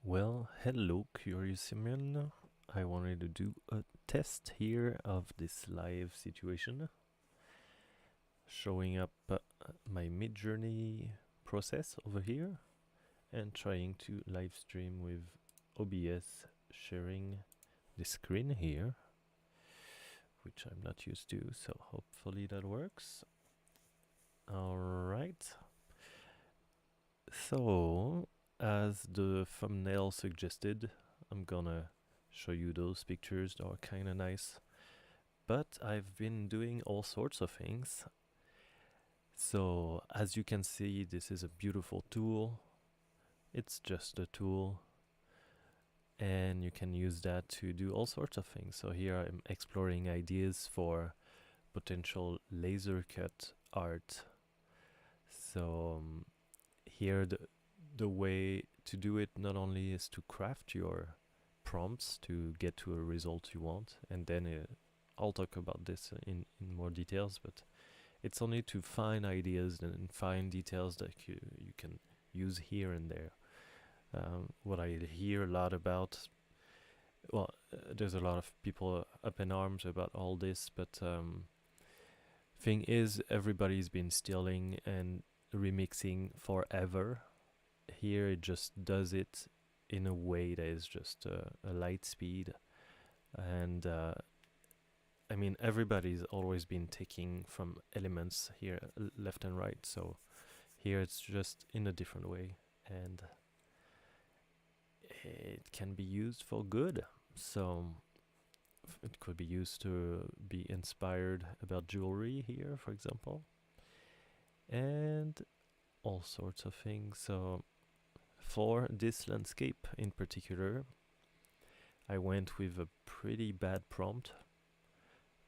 Well, hello Curious Simeon. I wanted to do a test here of this live situation, showing up my MidJourney process over here and trying to live stream with OBS, sharing the screen here, which I'm not used to, so hopefully that works. Alright, so as the thumbnail suggested, I'm gonna show you those pictures that are kinda nice, but I've been doing all sorts of things. So as you can see, this is a beautiful tool. It's just a tool, and you can use that to do all sorts of things. So here I'm exploring ideas for potential laser cut art. So here the way to do it not only is to craft your prompts to get to a result you want, and then I'll talk about this in more details, but it's only to find ideas and find details that you can use here and there. What I hear a lot about, well, there's a lot of people up in arms about all this, but thing is, everybody's been stealing and remixing forever. Here it just does it in a way that is just a light speed, and I mean, everybody's always been taking from elements here left and right, so here it's just in a different way, and it can be used for good. So it could be used to be inspired about jewelry here, for example, and all sorts of things. So for this landscape in particular, I went with a pretty bad prompt.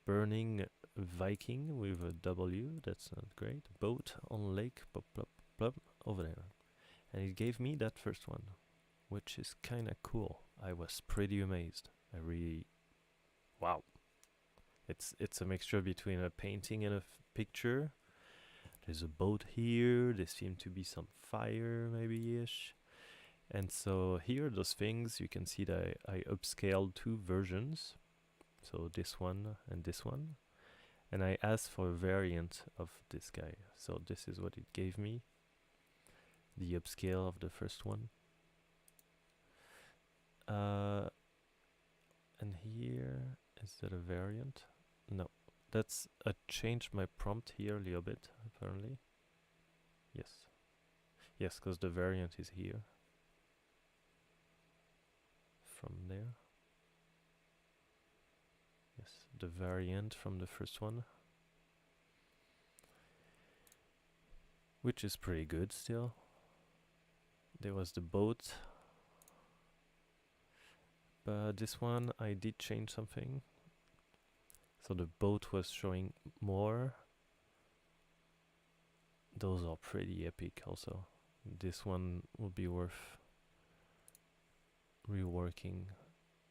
Burning Viking with a W, that's not great. Boat on lake, plop, plop, plop, over there. And it gave me that first one, which is kinda cool. I was pretty amazed. I really, wow. It's a mixture between a painting and a picture. There's a boat here, there seem to be some fire maybe-ish. And so here, those things, you can see that I upscaled 2 versions. So this one and this one. And I asked for a variant of this guy. So this is what it gave me. The upscale of the first one. And here, is that a variant? No. That's, I changed my prompt here a little bit, apparently. Yes. Yes, because the variant is here. From there. Yes, the variant from the first one. Which is pretty good still. There was the boat. But this one I did change something. So the boat was showing more. Those are pretty epic also. This one will be worth reworking.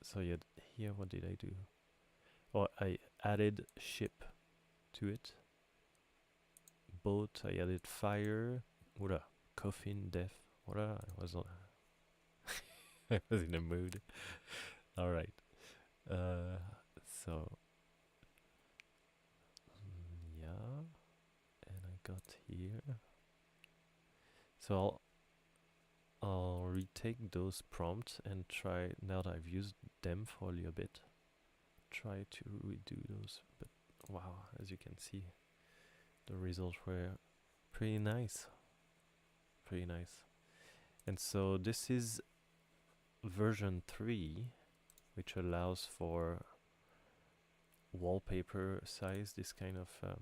So yeah, here what did I do? Oh, I added ship to it. Boat, I added fire. What coffin, death. What I was on. I was in a mood. Alright. So yeah. And I got here. So I'll retake those prompts and try, now that I've used them for a little bit, try to redo those. But wow, as you can see, the results were pretty nice. Pretty nice. And so this is version 3, which allows for wallpaper size, this kind of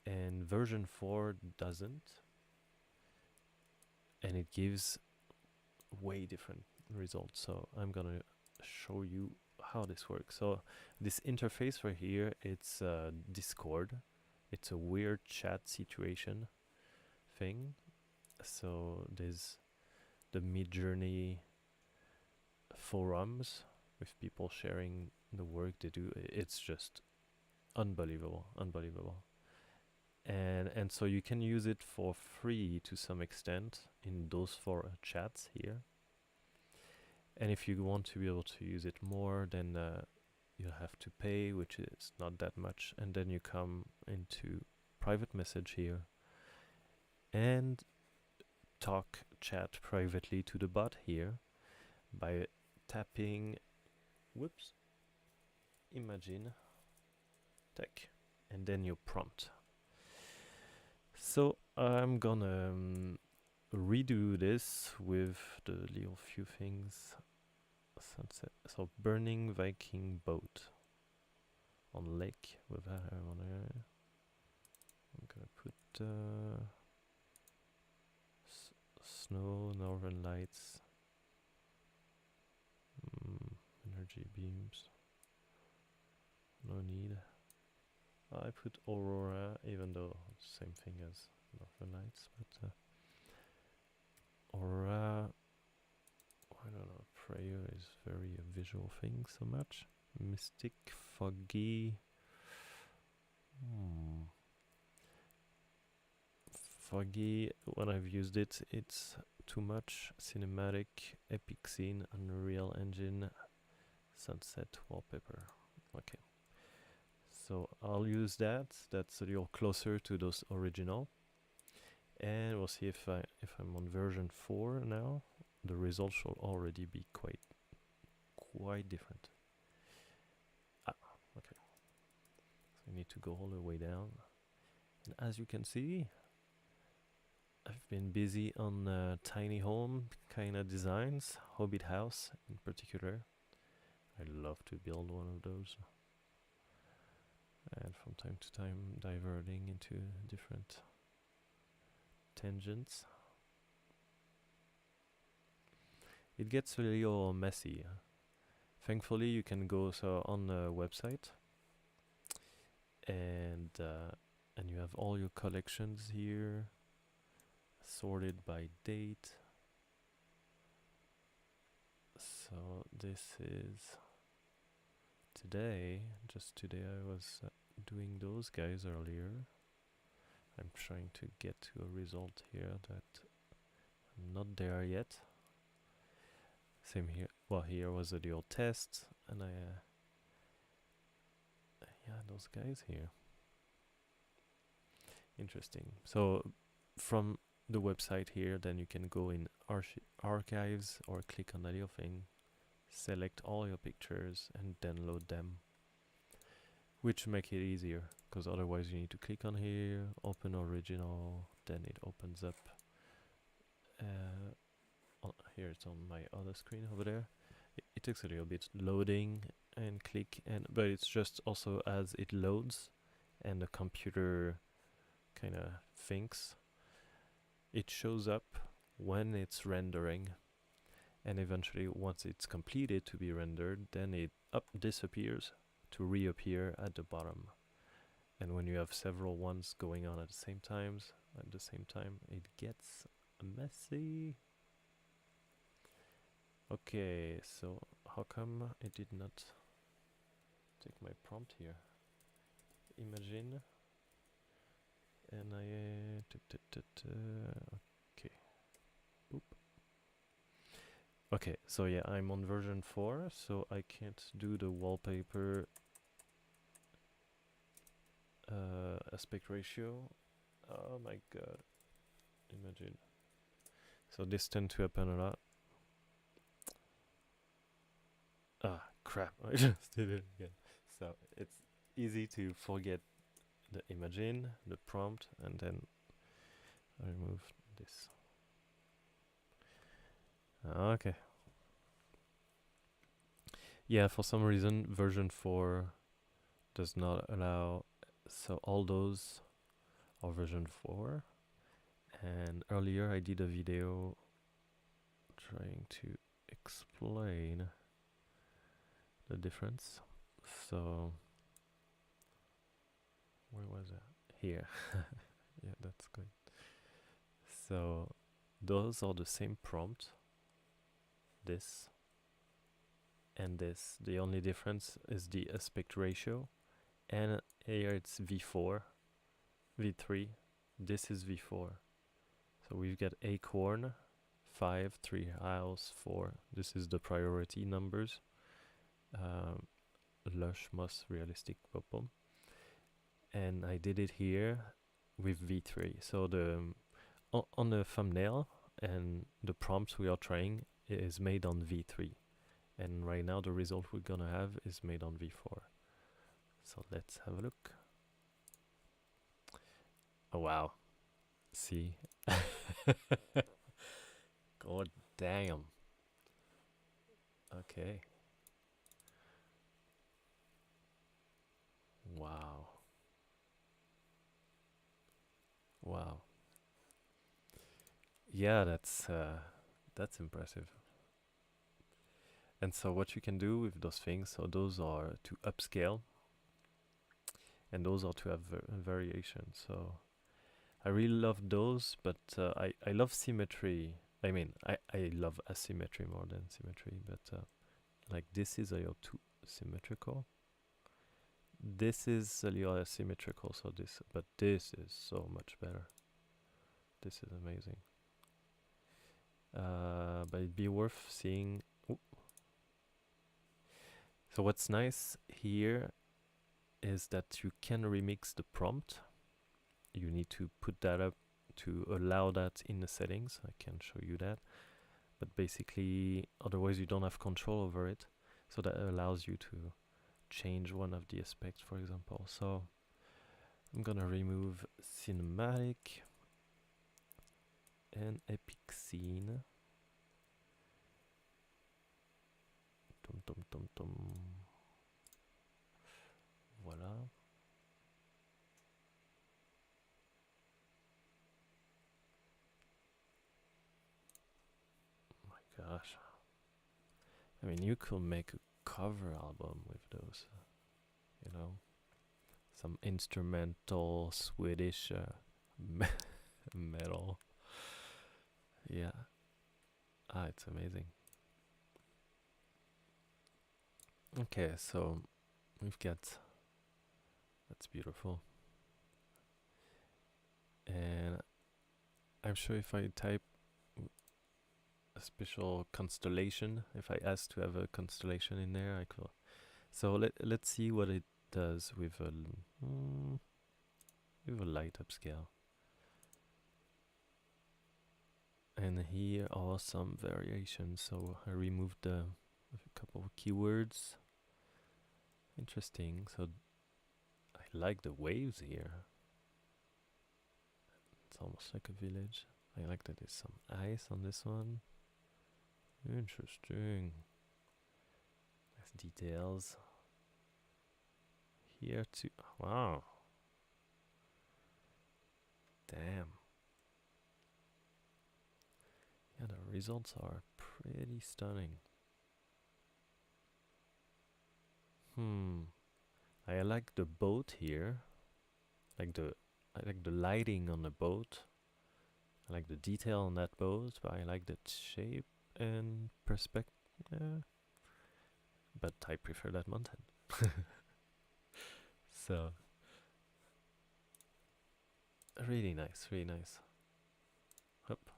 and version 4 doesn't, and it gives way different results. So I'm gonna show you how this works. So this interface right here, it's Discord. It's a weird chat situation thing. So there's the MidJourney forums with people sharing the work they do. It's just unbelievable, unbelievable. And so you can use it for free to some extent in those 4 chats here. And if you want to be able to use it more, then you have to pay, which is not that much. And then you come into private message here and chat privately to the bot here by tapping, whoops, imagine tech, and then your prompt. So I'm gonna redo this with the little few things. Sunset, so burning Viking boat on lake with on there. I'm gonna put snow, northern lights, energy beams. No need. I put aurora, even though same thing as northern lights, but aurora. I don't know. Prayer is very a visual thing so much. Mystic, foggy. Foggy, when I've used it, it's too much. Cinematic, epic scene, Unreal Engine, sunset wallpaper. Okay. So I'll use that. That's a little closer to those original. And we'll see if I'm on version 4 now. The results should already be quite different. Okay. So I need to go all the way down. And as you can see, I've been busy on tiny home kind of designs, Hobbit house in particular. I'd love to build one of those. And from time to time diverting into different tangents. It gets a little messy. Thankfully you can go on the website and you have all your collections here sorted by date. So this is today, just today I was doing those guys earlier. I'm trying to get to a result here that I'm not there yet. Same here. Well, here was the old test, and yeah, those guys here. Interesting. So from the website here, then you can go in archives or click on that little thing, select all your pictures and download them, which make it easier, because otherwise you need to click on here, open original, then it opens up. Here it's on my other screen over there. It takes a little bit loading and click, but it's just also as it loads and the computer kind of thinks, it shows up when it's rendering, and eventually once it's completed to be rendered, then it disappears to reappear at the bottom. And when you have several ones going on at the same time, it gets messy. Okay, so how come it did not take my prompt here? Imagine, and okay, boop. Okay, so yeah, I'm on version 4, so I can't do the wallpaper aspect ratio. Oh my god, imagine. So this tends to happen a lot. Ah, crap, I just did it again. So it's easy to forget the imagine, the prompt, and then I remove this. Okay. Yeah, for some reason version 4 does not allow, so all those are version 4. And earlier I did a video trying to explain the difference. So where was it? Here. Yeah, that's good. So those are the same prompt, this and this. The only difference is the aspect ratio, and here it's V4, V3, this is V4. So we've got Acorn 5, 3 house, 4. This is the priority numbers. Lush, moss, realistic, boom. And I did it here with V3. So the on the thumbnail and the prompts we are trying is made on V3. And right now the result we're gonna have is made on V4. So let's have a look. Oh wow. See? God damn. Okay. Wow. Wow. Yeah, that's impressive. And so what you can do with those things, so those are to upscale, and those are to have variation. So I really love those, but I love symmetry. I mean, I love asymmetry more than symmetry, but like this is a little too symmetrical. This is a little asymmetrical, so but this is so much better. This is amazing. But it'd be worth seeing. Ooh. So what's nice here is that you can remix the prompt. You need to put that up to allow that in the settings. I can show you that. But basically, otherwise you don't have control over it. So that allows you to change one of the aspects, for example. So I'm gonna remove cinematic and epic scene. Tum tum tum tum. Voila. Oh my gosh. I mean, you could make a cover album with those, you know, some instrumental Swedish metal. Yeah. Ah, it's amazing. Okay, so we've got, that's beautiful. And I'm sure if I type a special constellation, if I ask to have a constellation in there, I could. So let's see what it does with a light upscale. And here are some variations. So I removed a couple of keywords. Interesting. So I like the waves here. It's almost like a village. I like that there's some ice on this one. Interesting. Nice details. Here too. Wow. Damn. Yeah, the results are pretty stunning. I like the boat here. I like the lighting on the boat. I like the detail on that boat, but I like the shape and perspective. But I prefer that mountain. So really nice, really nice. Hop.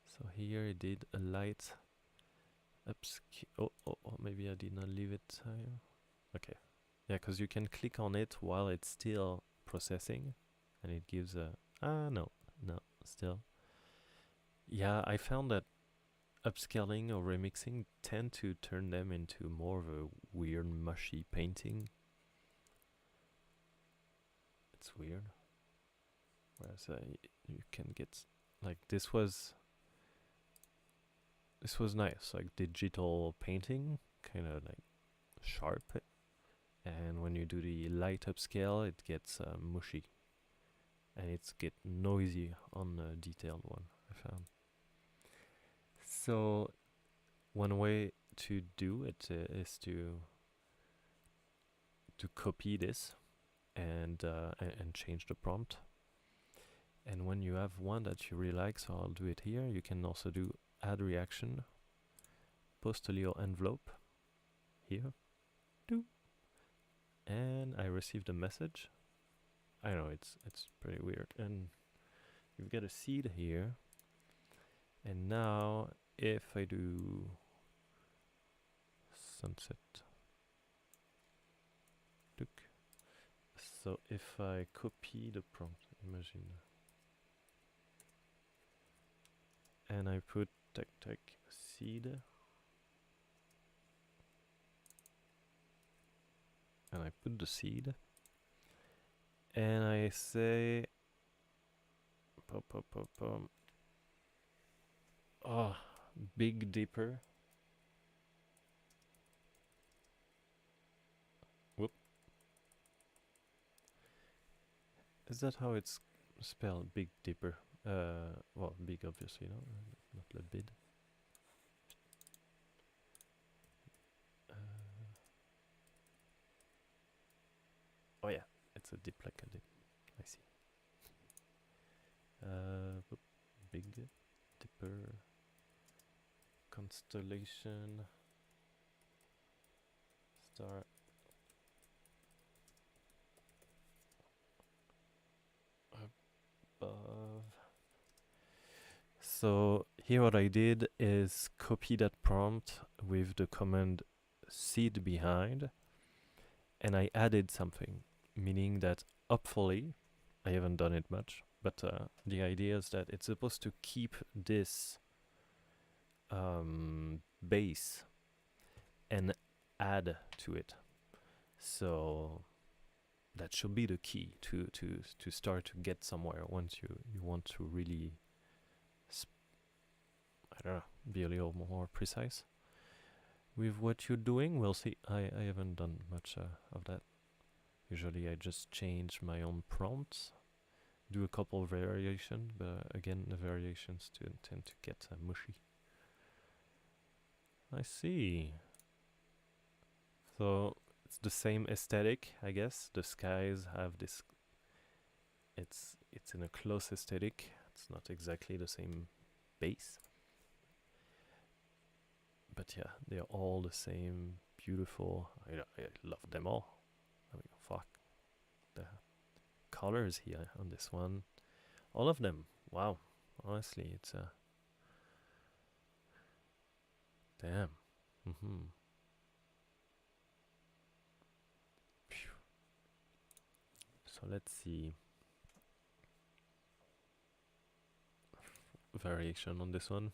So here I did a light upscale. Oh, maybe I did not leave it here. Okay. Yeah, because you can click on it while it's still processing, and it gives a no, still. Yeah, I found that upscaling or remixing tend to turn them into more of a weird mushy painting. It's weird. Whereas you can get like this was nice, like digital painting, kind of like sharp. And when you do the light upscale, it gets mushy, and it's get noisy on the detailed one, I found. So one way to do it is to copy this and change the prompt. And when you have one that you really like, so I'll do it here, you can also do add reaction, post a little envelope here, and I received a message. I know it's pretty weird, and you've got a seed here, And now if I do sunset, look. So if I copy the prompt, imagine, and I put tech seed, and I put the seed, and I say, oh, Big Dipper. Whoop. Is that how it's spelled? Big Dipper. Well, big obviously, no, not the bid. Oh yeah, it's a dip like a dip. I see. Big Dipper. Constellation. Star. Above. So here what I did is copy that prompt with the command seed behind, and I added something, meaning that hopefully, I haven't done it much, but the idea is that it's supposed to keep this base and add to it. So that should be the key to start to get somewhere once you want to really I don't know, be a little more precise with what you're doing. We'll see. I haven't done much of that. Usually I just change my own prompts, do a couple of variations, but again the variations tend to get mushy. I see. So it's the same aesthetic, I guess. The skies have this. It's in a close aesthetic. It's not exactly the same base, but yeah, they're all the same. Beautiful. I love them all. I mean, fuck the colors here on this one. All of them. Wow. Honestly, it's a damn. So let's see. Variation on this one.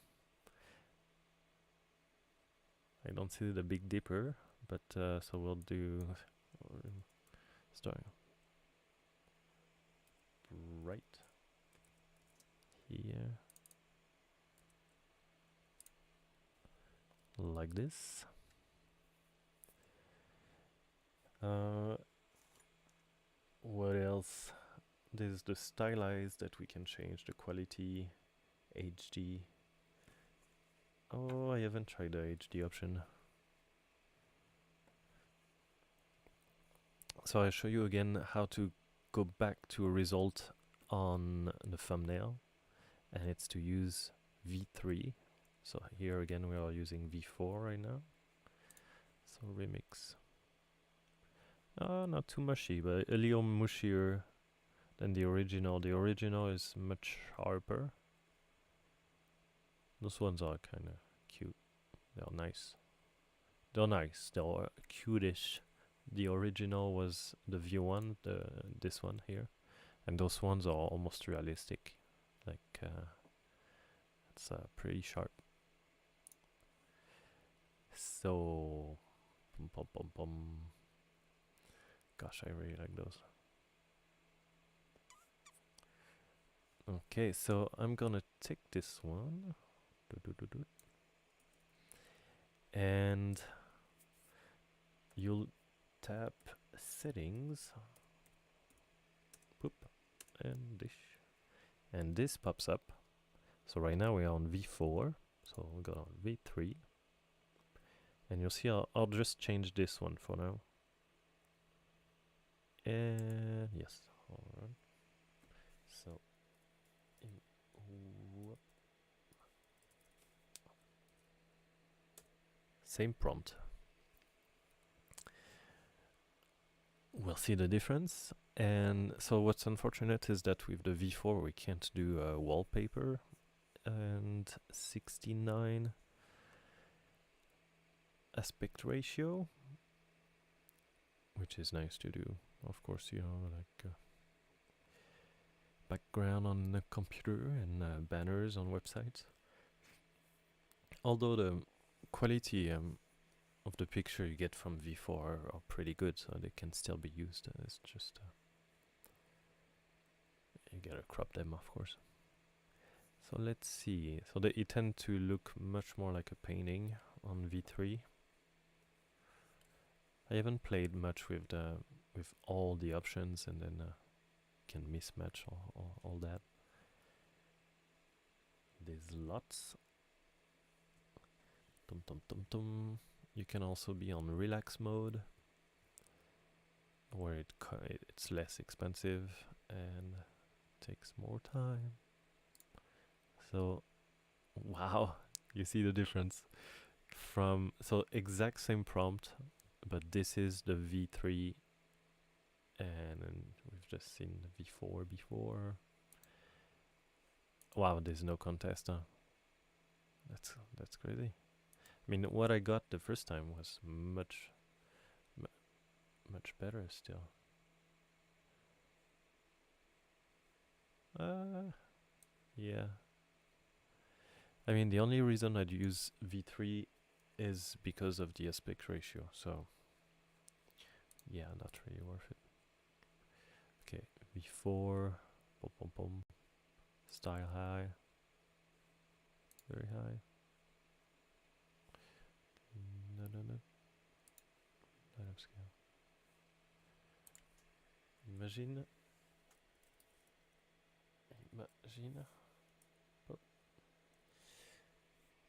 I don't see the Big Dipper, but so we'll do start right here, like this. What else? There's the stylize that we can change the quality, HD. Oh, I haven't tried the HD option. So I'll show you again how to go back to a result on the thumbnail, and it's to use V3. So here again we are using V4 right now. So remix. Not too mushy, but a little mushier than the original. The original is much sharper. Those ones are kind of cute. They're nice. They're nice. They're cutish. The original was the V1, this one here, and those ones are almost realistic. Like it's pretty sharp. So, gosh, I really like those. Okay, so I'm gonna take this one, and you'll tap settings, boop, and this pops up. So right now we are on V4, so we'll go on V3, and you'll see I'll just change this one for now. And yes, alright. So same prompt. We'll see the difference. And so what's unfortunate is that with the V4 we can't do wallpaper, and 0.69 aspect ratio, which is nice to do. Of course, you know, like background on the computer and banners on websites. Although the quality of the picture you get from V4 are pretty good, so they can still be used. It's just you gotta crop them, of course. So let's see. So it tend to look much more like a painting on V3. I haven't played much with all the options, and then can mismatch all that. There's lots. Tum tum tum tum. You can also be on relax mode, where it's less expensive and takes more time. So, wow, you see the difference from, so exact same prompt, but this is the V3, and we've just seen the V4 before. Wow, there's no contest, huh? That's crazy. I mean, what I got the first time was much better still. Yeah. I mean, the only reason I'd use V3 is because of the aspect ratio, so yeah, not really worth it. Okay, V4, boom, boom, boom. Style high, very high. No, no, no. Not upscale. Imagine. Pop.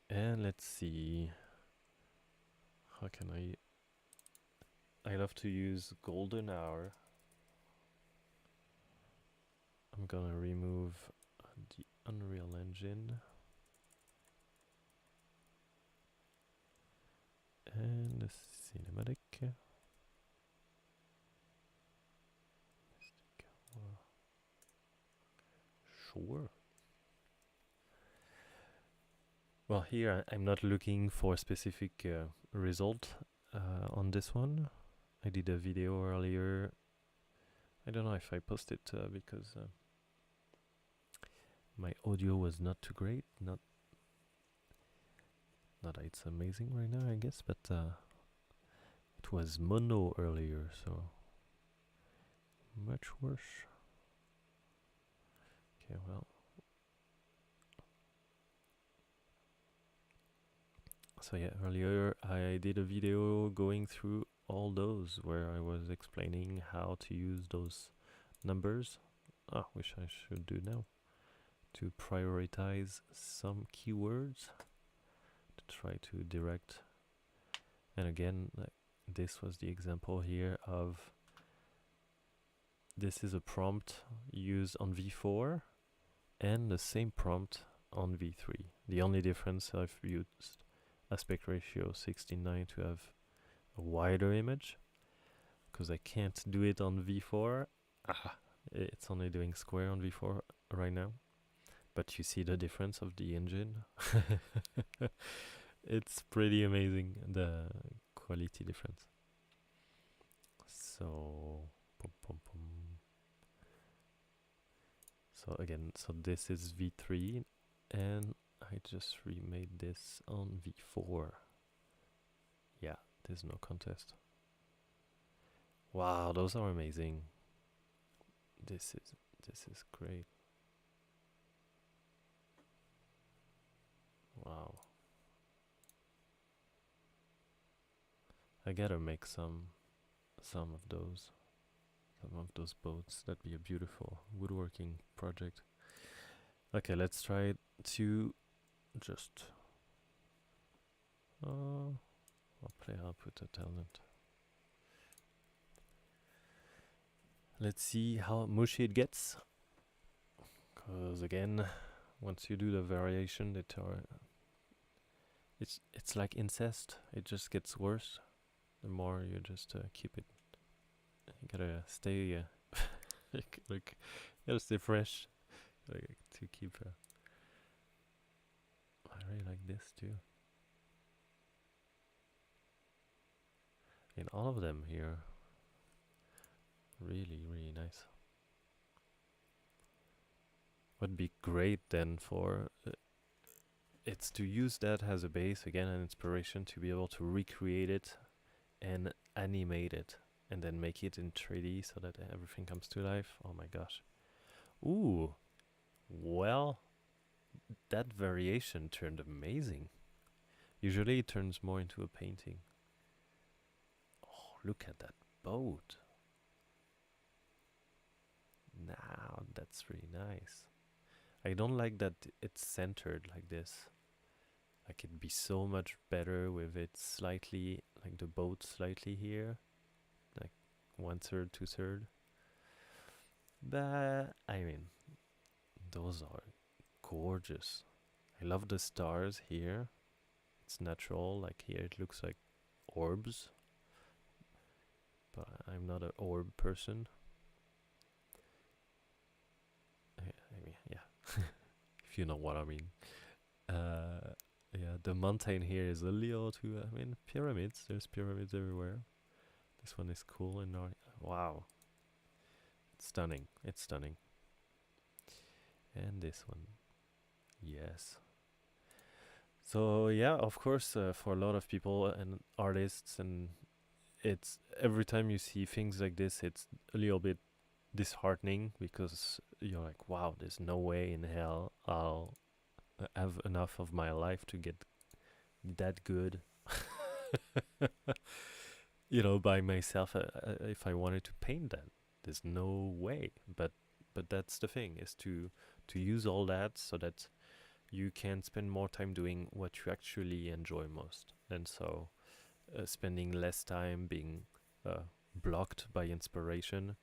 And let's see. How can I love to use golden hour. I'm gonna remove the Unreal Engine. And the cinematic. Sure. Well, here I'm not looking for a specific result on this one. I did a video earlier. I don't know if I posted because my audio was not too great. Not that it's amazing right now, I guess, but it was mono earlier, so much worse. Okay, well. So yeah, earlier I did a video going through all those where I was explaining how to use those numbers. Which I should do now, to prioritize some keywords to try to direct. And again, this was the example here of, this is a prompt used on V4 and the same prompt on V3. The only difference, I've used aspect ratio 69 to have a wider image, because I can't do it on V4. It's only doing square on V4 right now. But you see the difference of the engine. It's pretty amazing, the quality difference. So, pum, pum, pum. So again, so this is V3, and I just remade this on V4. Yeah, there's no contest. Wow, those are amazing. This is great. Wow. I gotta make some of those boats. That'd be a beautiful woodworking project. Okay, let's try to just I'll play up with the talent. Let's see how mushy it gets. Cause again, once you do the variation, it's like incest. It just gets worse the more you just keep it. You gotta stay like gotta stay fresh, to keep like this too. In all of them here. Really, really nice. Would be great then for it's to use that as a base, again, an inspiration to be able to recreate it and animate it and then make it in 3D so that everything comes to life. Oh my gosh. Ooh, well, that variation turned amazing. Usually it turns more into a painting. Oh, look at that boat. Now that's really nice. I don't like that it's centered like this. Like it'd be so much better with it slightly, like the boat slightly here. Like 1/3, 2/3. But, I mean, those are gorgeous. I love the stars here. It's natural, like here it looks like orbs. But I'm not an orb person. I mean, yeah. If you know what I mean. Yeah, the mountain here is a little too. I mean, pyramids. There's pyramids everywhere. This one is cool and wow, it's stunning. It's stunning. And this one, yes. So yeah, of course, for a lot of people and artists, and it's every time you see things like this, it's a little bit disheartening because you're like, wow, there's no way in hell I'll have enough of my life to get that good. You know, by myself, if I wanted to paint that, there's no way. But that's the thing, is to use all that so that you can spend more time doing what you actually enjoy most. And so spending less time being blocked by inspiration.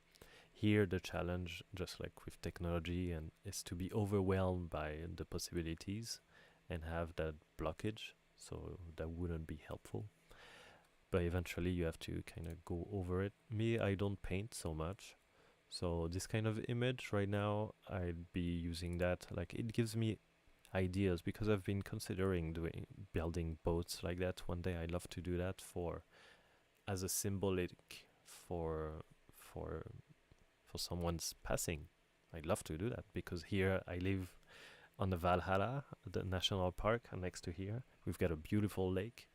Here the challenge, just like with technology, and is to be overwhelmed by the possibilities and have that blockage, so that wouldn't be helpful. But eventually you have to kind of go over it. Me, I don't paint so much, so this kind of image right now, I'd be using that, like it gives me ideas, because I've been considering building boats like that one day. I'd love to do that as a symbolic for for someone's passing. I'd love to do that because here I live on the Valhalla, the national park, and next to here we've got a beautiful lake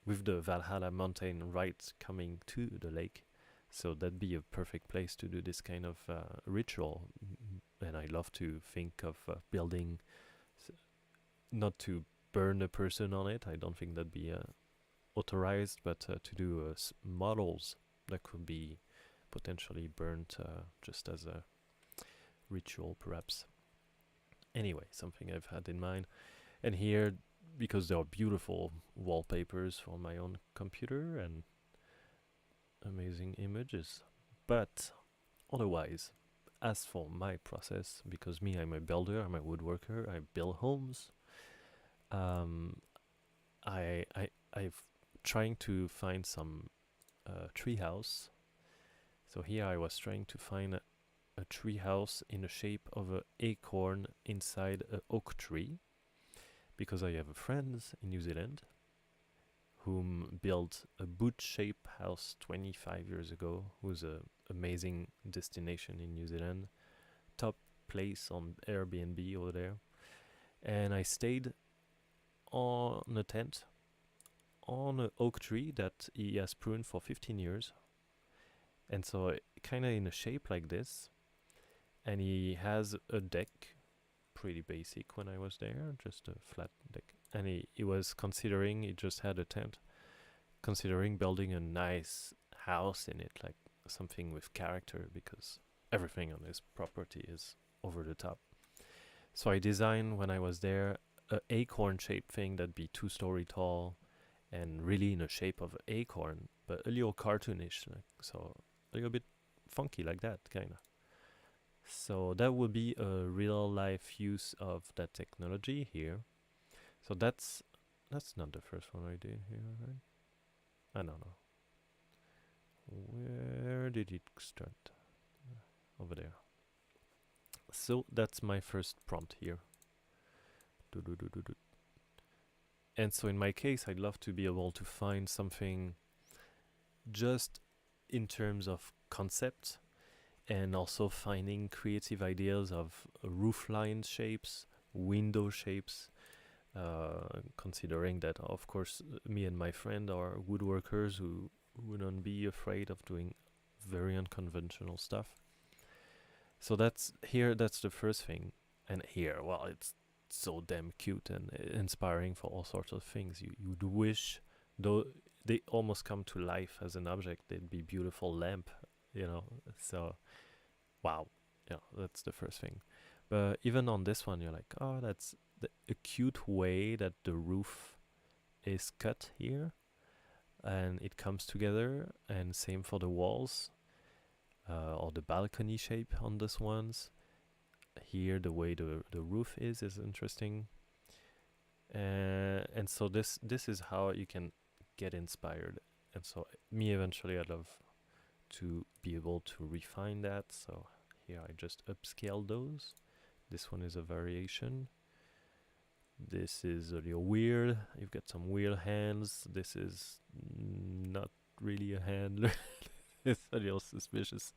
with the Valhalla mountain right coming to the lake. So that'd be a perfect place to do this kind of ritual. And I love to think of building, not to burn a person on it. I don't think that'd be authorized, but to do models that could be potentially burnt just as a ritual, perhaps. Anyway, something I've had in mind. And here, because there are beautiful wallpapers on my own computer and amazing images. But otherwise, as for my process, because me, I'm a builder, I'm a woodworker, I build homes. I've trying to find some treehouse. So here I was trying to find a tree house in the shape of an acorn inside an oak tree, because I have a friend in New Zealand whom built a boot-shaped house 25 years ago, who's an amazing destination in New Zealand, top place on Airbnb over there. And I stayed on a tent on an oak tree that he has pruned for 15 years. And so kind of in a shape like this. And he has a deck, pretty basic when I was there, just a flat deck. And he was considering, he just had a tent, considering building a nice house in it, like something with character, because everything on his property is over the top. So I designed, when I was there, a acorn shaped thing that'd be 2-story tall and really in the shape of an acorn, but a little cartoonish, like, so a little bit funky like that, kind of. So that would be a real life use of that technology here. So that's not the first one I did here, right? I don't know. Where did it start? Over there. So that's my first prompt here. And so in my case, I'd love to be able to find something just in terms of concept, and also finding creative ideas of roof line shapes, window shapes, considering that, of course, me and my friend are woodworkers who wouldn't be afraid of doing very unconventional stuff. So that's the first thing. And here, well, it's so damn cute and inspiring for all sorts of things. You'd wish, though they almost come to life as an object, they'd be beautiful lamp, you know. So, wow, yeah, that's the first thing. But even on this one, you're like, oh, that's a cute way that the roof is cut here, and it comes together. And same for the walls, or the balcony shape on this ones. Here, the way the roof is interesting. And so this is how you can get inspired. And so me, eventually, I'd love to be able to refine that. So here I just upscale those. This one is a variation. This is a little weird. You've got some weird hands. This is not really a hand. It's a little suspicious.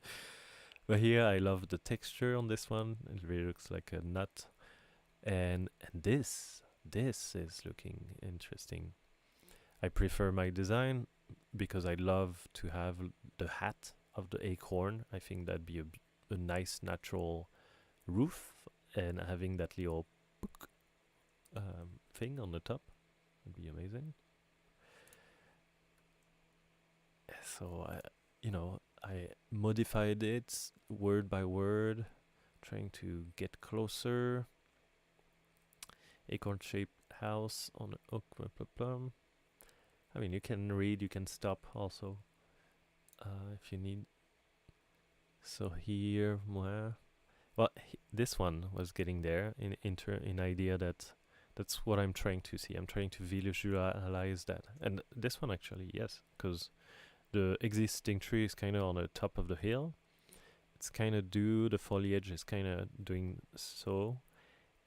But here I love the texture on this one. It really looks like a nut. And this is looking interesting. I prefer my design because I love to have the hat of the acorn. I think that'd be a nice natural roof, and having that little thing on the top would be amazing. So I modified it word by word, trying to get closer. Acorn shaped house on oak plum. I mean, you can read, you can stop also if you need. So here, well, this one was getting there in idea that that's what I'm trying to see. I'm trying to visualize that, and this one actually, yes, because the existing tree is kind of on the top of the hill. It's kind of the foliage is kind of doing so,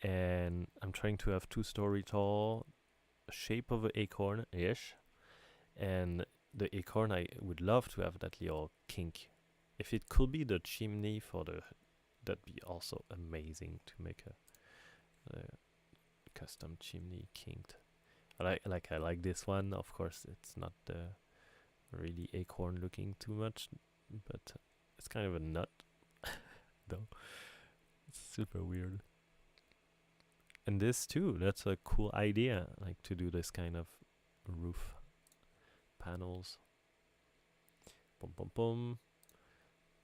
and I'm trying to have 2-story tall shape of an acorn-ish, and the acorn, I would love to have that little kink. If it could be the chimney for that'd be also amazing to make a custom chimney kinked. I like this one. Of course, it's not really acorn looking too much, but it's kind of a nut though. It's super weird. And this too, that's a cool idea, like to do this kind of roof panels. Boom, boom, boom.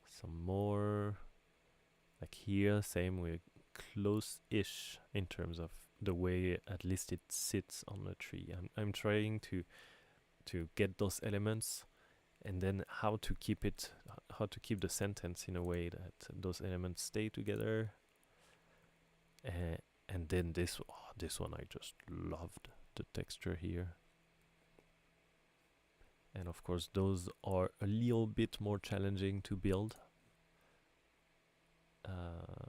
Some more. Like here, same, we're close-ish in terms of the way at least it sits on the tree. I'm trying to get those elements, and then how to keep the sentence in a way that those elements stay together. And then this one, I just loved the texture here. And of course, those are a little bit more challenging to build.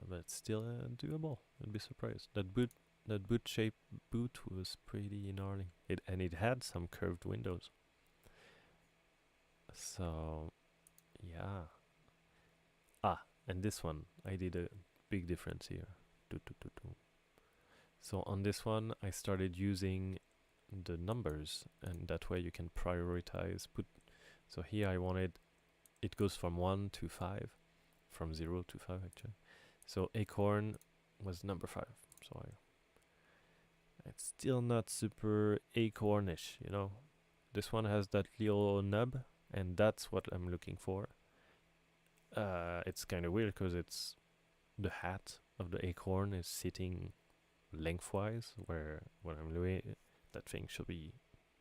But still doable. I'd be surprised. That boot-shaped boot was pretty gnarly. It had some curved windows. So, yeah. And this one, I did a big difference here. So on this one, I started using the numbers, and that way you can prioritize. So here I wanted, it goes from 1 to 5. From 0 to 5 actually. So acorn was number 5. So it's still not super acornish, you know. This one has that little nub, and that's what I'm looking for. It's kind of weird because it's the hat of the acorn is sitting lengthwise, where when I'm doing that thing should be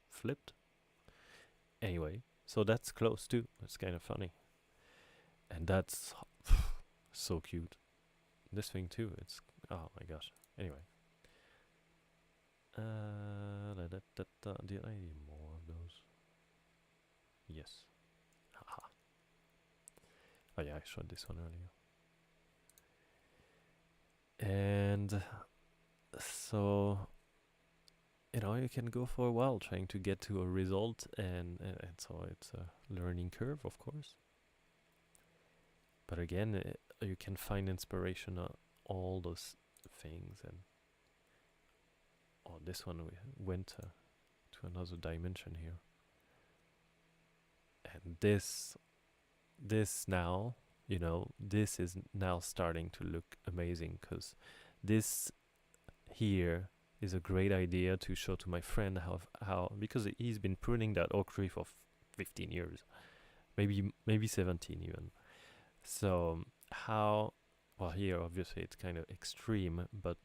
flipped. Anyway, so that's close too. It's kind of funny. And that's so cute. This thing too, it's, oh my gosh. Anyway. Did I need more of those? Yes. Haha. Oh yeah, I showed this one earlier. And so you know, you can go for a while trying to get to a result, and so it's a learning curve, of course. But again, you can find inspiration on all those things. And oh, this one we went to another dimension here. And this now, you know, this is now starting to look amazing, because this here is a great idea to show to my friend how because he's been pruning that oak tree for 15 years, maybe 17 even. So how, well, here obviously it's kind of extreme, but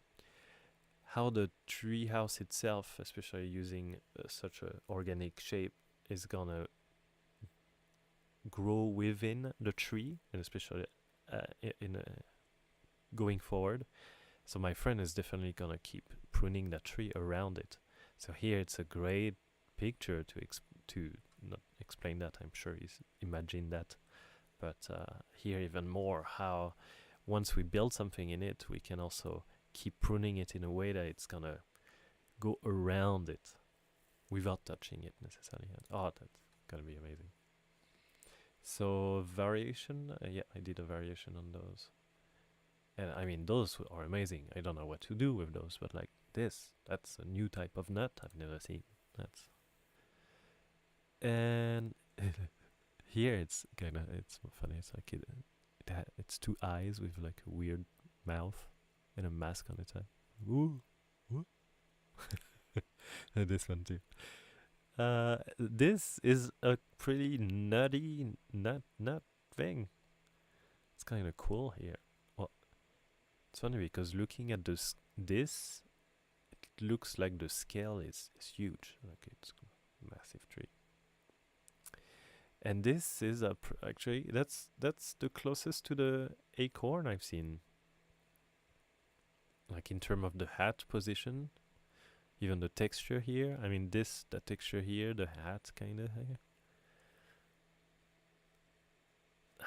how the tree house itself, especially using such a organic shape, is gonna grow within the tree, and especially in going forward. So my friend is definitely gonna keep pruning that tree around it. So here it's a great picture to not explain that. I'm sure he's imagined that, but here even more how once we build something in it, we can also keep pruning it in a way that it's gonna go around it without touching it necessarily. Oh, that's gonna be amazing. So variation, yeah, I did a variation on those. And I mean, those are amazing. I don't know what to do with those, but like this, that's a new type of nut I've never seen. That's and here it's funny. It's like it's two eyes with like a weird mouth and a mask on its head. Ooh, ooh. And this one too. This is a pretty nutty nut thing. It's kind of cool here. Well, it's funny because looking at this, it looks like the scale is huge. Like it's a massive tree. And this is actually that's the closest to the acorn I've seen. Like in terms of the hat position, even the texture here. I mean, the texture here, the hat kind of.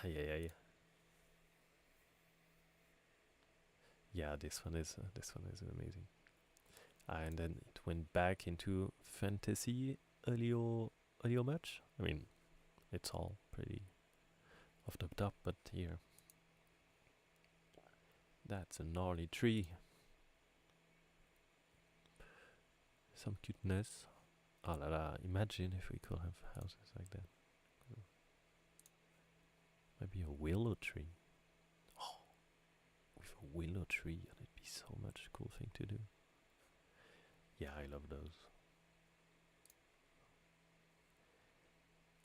Yeah. Yeah, this one is amazing. And then it went back into fantasy a little much. I mean, it's all pretty off the top, but here, that's a gnarly tree. Some cuteness. Oh la la, imagine if we could have houses like that. Maybe a willow tree. Oh, with a willow tree, it'd be so much cool thing to do. Yeah, I love those.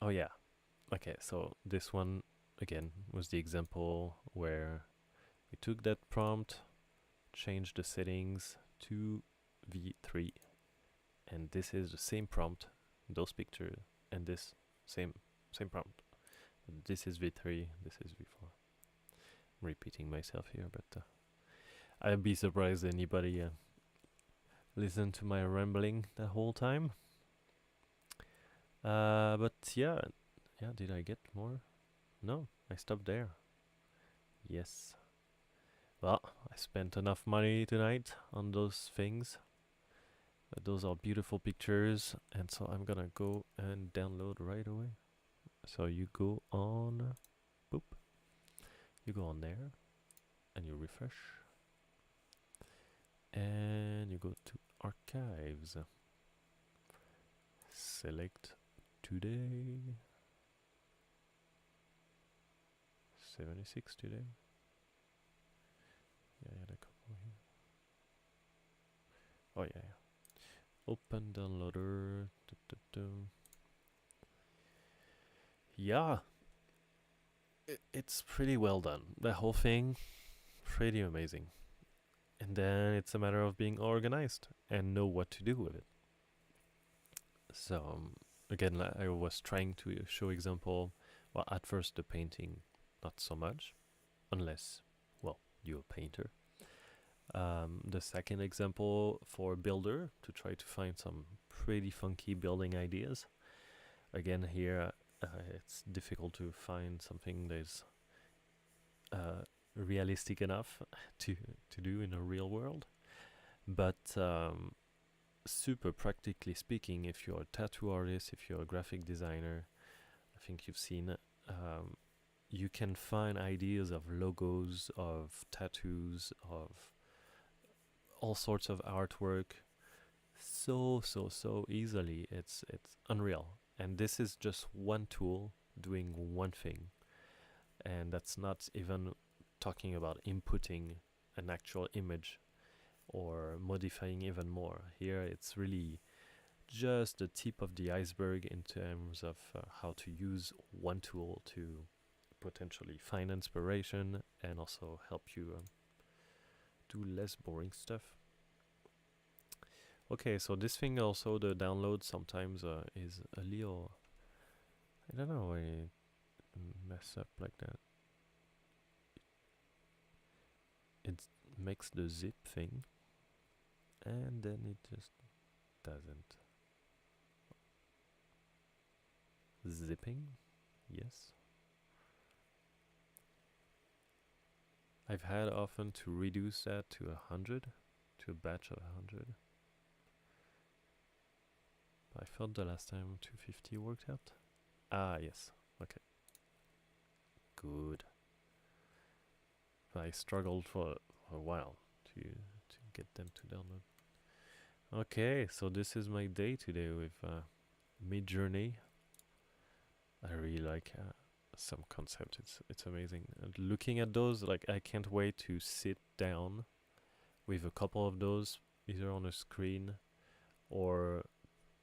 Oh yeah. Okay, so this one again was the example where we took that prompt, changed the settings to V3, and this is the same prompt, those pictures, and this same prompt. This is V3, this is V4. I'm repeating myself here, but I'd be surprised anybody listened to my rambling the whole time. But yeah, did I get more? No, I stopped there. Yes. Well, I spent enough money tonight on those things. Those are beautiful pictures, and so I'm gonna go and download right away. So you go on, boop, you go on there, and you refresh, and you go to archives. Select today. 76 today. Yeah, I had a couple here. Oh yeah. Open downloader. Yeah, it's pretty well done. The whole thing, pretty amazing. And then it's a matter of being organized and know what to do with it. So again, I was trying to show example. Well, at first the painting, not so much, unless, well, you're a painter. The second example for builder, to try to find some pretty funky building ideas. Again, here it's difficult to find something that's realistic enough to do in a real world, but super practically speaking, if you're a tattoo artist, if you're a graphic designer, I think you've seen, you can find ideas of logos, of tattoos, of all sorts of artwork so easily. It's unreal. And this is just one tool doing one thing. And that's not even talking about inputting an actual image or modifying even more. Here it's really just the tip of the iceberg in terms of how to use one tool to potentially find inspiration and also help you do less boring stuff. Okay, so this thing also, the download sometimes is a little, I don't know why it mess up like that. It makes the zip thing and then it just doesn't. Zipping, yes. I've had often to reduce that to 100, to a batch of 100. I thought the last time 250 worked out. Ah, yes. Okay. Good. I struggled for a while to get them to download. Okay, so this is my day today with MidJourney. I really like some concept. It's amazing. And looking at those, like I can't wait to sit down with a couple of those, either on a screen or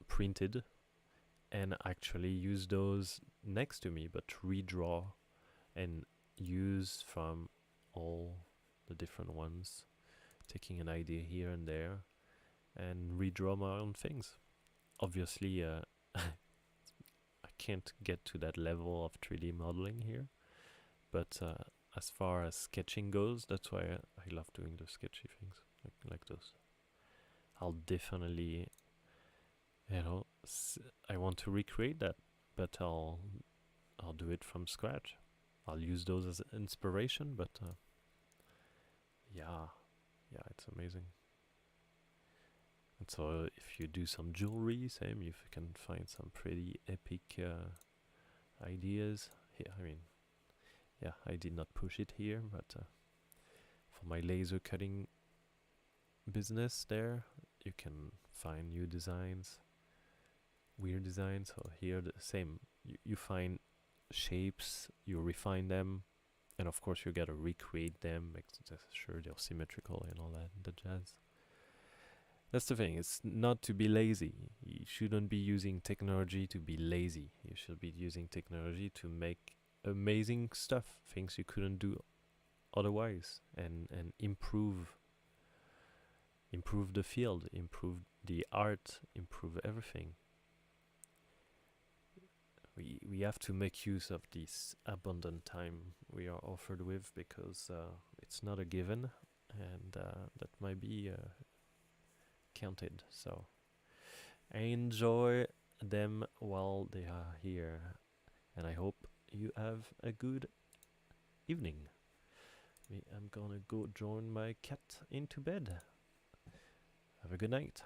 printed, and actually use those next to me, but redraw and use from all the different ones, taking an idea here and there and redraw my own things. Obviously I can't get to that level of 3D modeling here, but as far as sketching goes, that's why I love doing the sketchy things like those. I'll definitely, you know, I want to recreate that, but I'll do it from scratch. I'll use those as inspiration, but yeah, it's amazing. And so if you do some jewelry, same, you can find some pretty epic ideas. Yeah, I mean, yeah, I did not push it here, but for my laser cutting business there, you can find new designs, weird designs. So here the same, you find shapes, you refine them, and of course you gotta recreate them, make sure they're symmetrical and all that, the jazz. That's the thing, it's not to be lazy. You shouldn't be using technology to be lazy. You should be using technology to make amazing stuff, things you couldn't do otherwise, and improve the field, improve the art, improve everything. We have to make use of this abundant time we are offered with, because it's not a given, and that might be counted. So enjoy them while they are here, and I hope you have a good evening. I'm gonna go join my cat into bed. Have a good night.